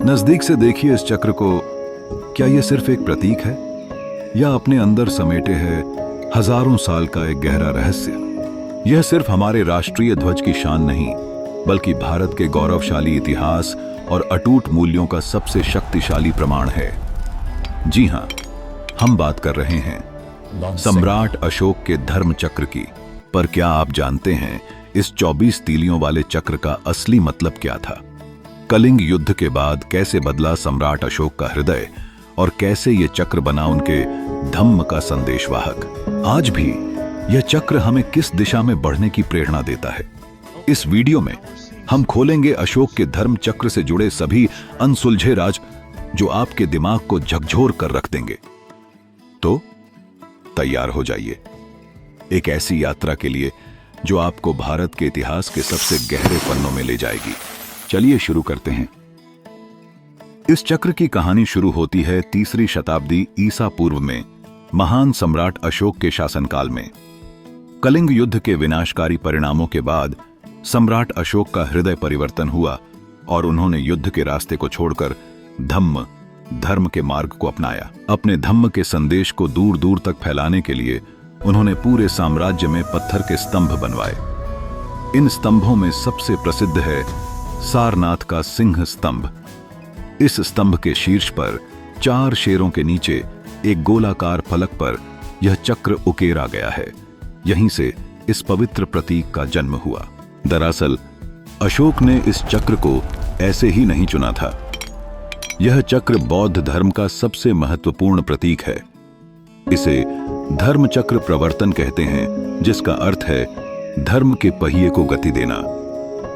नजदीक से देखिए इस चक्र को। क्या यह सिर्फ एक प्रतीक है या अपने अंदर समेटे है हजारों साल का एक गहरा रहस्य? यह सिर्फ हमारे राष्ट्रीय ध्वज की शान नहीं, बल्कि भारत के गौरवशाली इतिहास और अटूट मूल्यों का सबसे शक्तिशाली प्रमाण है। जी हां, हम बात कर रहे हैं सम्राट अशोक के धर्म चक्र की। पर क्या आप जानते हैं इस 24 तीलियों वाले चक्र का असली मतलब क्या था? कलिंग युद्ध के बाद कैसे बदला सम्राट अशोक का हृदय और कैसे ये चक्र बना उनके धम्म का संदेशवाहक? आज भी यह चक्र हमें किस दिशा में बढ़ने की प्रेरणा देता है? इस वीडियो में हम खोलेंगे अशोक के धर्म चक्र से जुड़े सभी अनसुलझे राज जो आपके दिमाग को झकझोर कर रख देंगे। तो तैयार हो जाइए एक ऐसी यात्रा के लिए जो आपको भारत के इतिहास के सबसे गहरे पन्नों में ले जाएगी। चलिए शुरू करते हैं। इस चक्र की कहानी शुरू होती है 3री शताब्दी ईसा पूर्व में, महान सम्राट अशोक के शासनकाल में। कलिंग युद्ध के विनाशकारी परिणामों के बाद सम्राट अशोक का हृदय परिवर्तन हुआ और उन्होंने युद्ध के रास्ते को छोड़कर धर्म के मार्ग को अपनाया। अपने धम्म के संदेश को दूर दूर तक फैलाने के लिए उन्होंने पूरे साम्राज्य में पत्थर के स्तंभ बनवाए। इन स्तंभों में सबसे प्रसिद्ध है सारनाथ का सिंह स्तंभ। इस स्तंभ के शीर्ष पर 4 शेरों के नीचे एक गोलाकार फलक पर यह चक्र उकेरा गया है। यहीं से इस पवित्र प्रतीक का जन्म हुआ। दरअसल अशोक ने इस चक्र को ऐसे ही नहीं चुना था। यह चक्र बौद्ध धर्म का सबसे महत्वपूर्ण प्रतीक है। इसे धर्म चक्र प्रवर्तन कहते हैं, जिसका अर्थ है धर्म के पहिए को गति देना।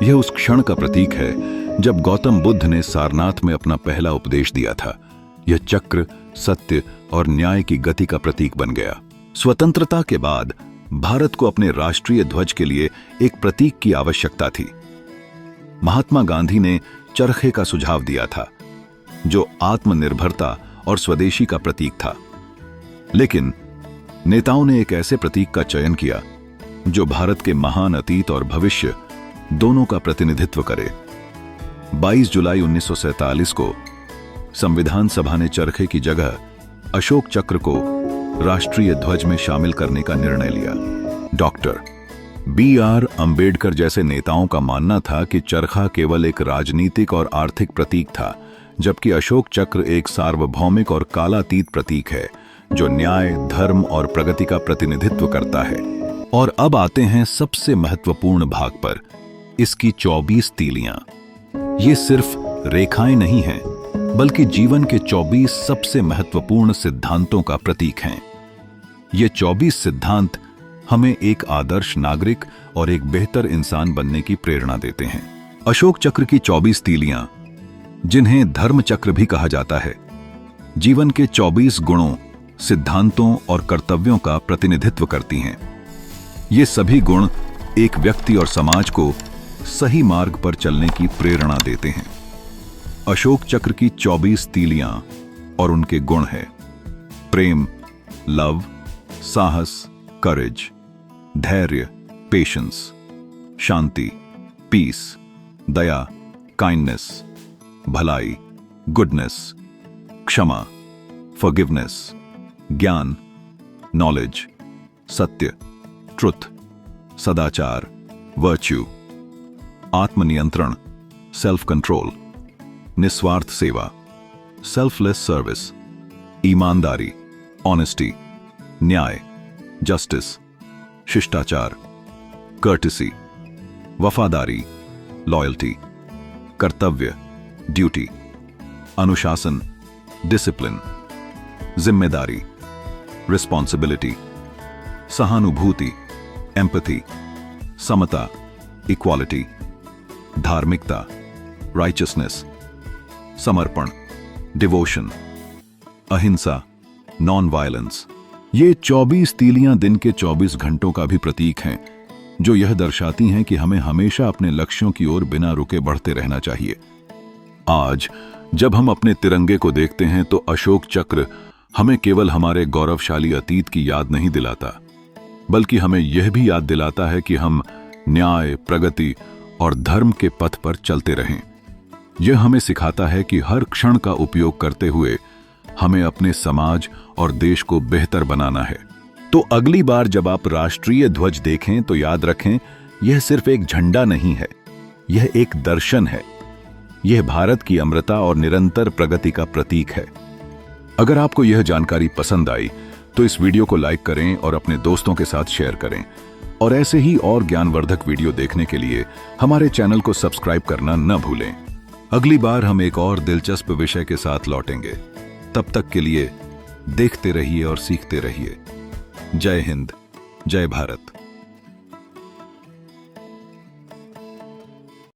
यह उस क्षण का प्रतीक है जब गौतम बुद्ध ने सारनाथ में अपना पहला उपदेश दिया था। यह चक्र सत्य और न्याय की गति का प्रतीक बन गया। स्वतंत्रता के बाद भारत को अपने राष्ट्रीय ध्वज के लिए एक प्रतीक की आवश्यकता थी। महात्मा गांधी ने चरखे का सुझाव दिया था, जो आत्मनिर्भरता और स्वदेशी का प्रतीक था। लेकिन नेताओं ने एक ऐसे प्रतीक का चयन किया जो भारत के महान अतीत और भविष्य दोनों का प्रतिनिधित्व करे। 22 जुलाई 1947 को संविधान सभा ने चरखे की जगह अशोक चक्र को राष्ट्रीय ध्वज में शामिल करने का निर्णय लिया। Doctor B.R. अंबेडकर जैसे नेताओं का मानना था कि चरखा केवल एक राजनीतिक और आर्थिक प्रतीक था, जबकि अशोक चक्र एक सार्वभौमिक और कालातीत प्रतीक है जो न्याय, धर्म और प्रगति का प्रतिनिधित्व करता है। और अब आते हैं सबसे महत्वपूर्ण भाग पर, इसकी 24 तीलियां। ये सिर्फ रेखाएं नहीं हैं, बल्कि जीवन के 24 सबसे महत्वपूर्ण सिद्धांतों का प्रतीक हैं। ये 24 सिद्धांत हमें एक आदर्श नागरिक और एक बेहतर इंसान बनने की प्रेरणा देते हैं। अशोक चक्र की 24 तीलियां, जिन्हें धर्म चक्र भी कहा जाता है, जीवन के 24 गुणों, सिद्धांतों और कर्तव्यों का प्रतिनिधित्व करती हैं। ये सभी गुण एक व्यक्ति और समाज को सही मार्ग पर चलने की प्रेरणा देते हैं। अशोक चक्र की 24 तीलियां और उनके गुण हैं: प्रेम, लव, साहस, करेज, धैर्य, पेशेंस, शांति, पीस, दया, काइंडनेस, भलाई, गुडनेस, क्षमा, फॉरगिवनेस, ज्ञान, नॉलेज, सत्य, ट्रुथ, सदाचार, वर्च्यू, आत्मनियंत्रण, सेल्फ कंट्रोल, निस्वार्थ सेवा, सेल्फलेस सर्विस, ईमानदारी, ऑनेस्टी, न्याय, जस्टिस, शिष्टाचार, कर्टिसी, वफादारी, लॉयल्टी, कर्तव्य, ड्यूटी, अनुशासन, डिसिप्लिन, जिम्मेदारी, रिस्पॉन्सिबिलिटी, सहानुभूति, एम्पैथी, समता, इक्वालिटी, धार्मिकता, राइचसनेस, समर्पण, डिवोशन, अहिंसा, नॉन वायलेंस। ये 24 तीलियां दिन के 24 घंटों का भी प्रतीक हैं, जो यह दर्शाती हैं कि हमें हमेशा अपने लक्ष्यों की ओर बिना रुके बढ़ते रहना चाहिए। आज जब हम अपने तिरंगे को देखते हैं तो अशोक चक्र हमें केवल हमारे गौरवशाली अतीत की याद नहीं दिलाता, बल्कि हमें यह भी याद दिलाता है कि हम न्याय, प्रगति और धर्म के पथ पर चलते रहें। यह हमें सिखाता है कि हर क्षण का उपयोग करते हुए हमें अपने समाज और देश को बेहतर बनाना है। तो अगली बार जब आप राष्ट्रीय ध्वज देखें तो याद रखें, यह सिर्फ एक झंडा नहीं है, यह एक दर्शन है। यह भारत की अमरता और निरंतर प्रगति का प्रतीक है। अगर आपको यह जानकारी पसंद आई तो इस वीडियो को लाइक करें और अपने दोस्तों के साथ शेयर करें। और ऐसे ही और ज्ञानवर्धक वीडियो देखने के लिए हमारे चैनल को सब्सक्राइब करना न भूलें। अगली बार हम एक और दिलचस्प विषय के साथ लौटेंगे। तब तक के लिए देखते रहिए और सीखते रहिए। जय हिंद, जय भारत।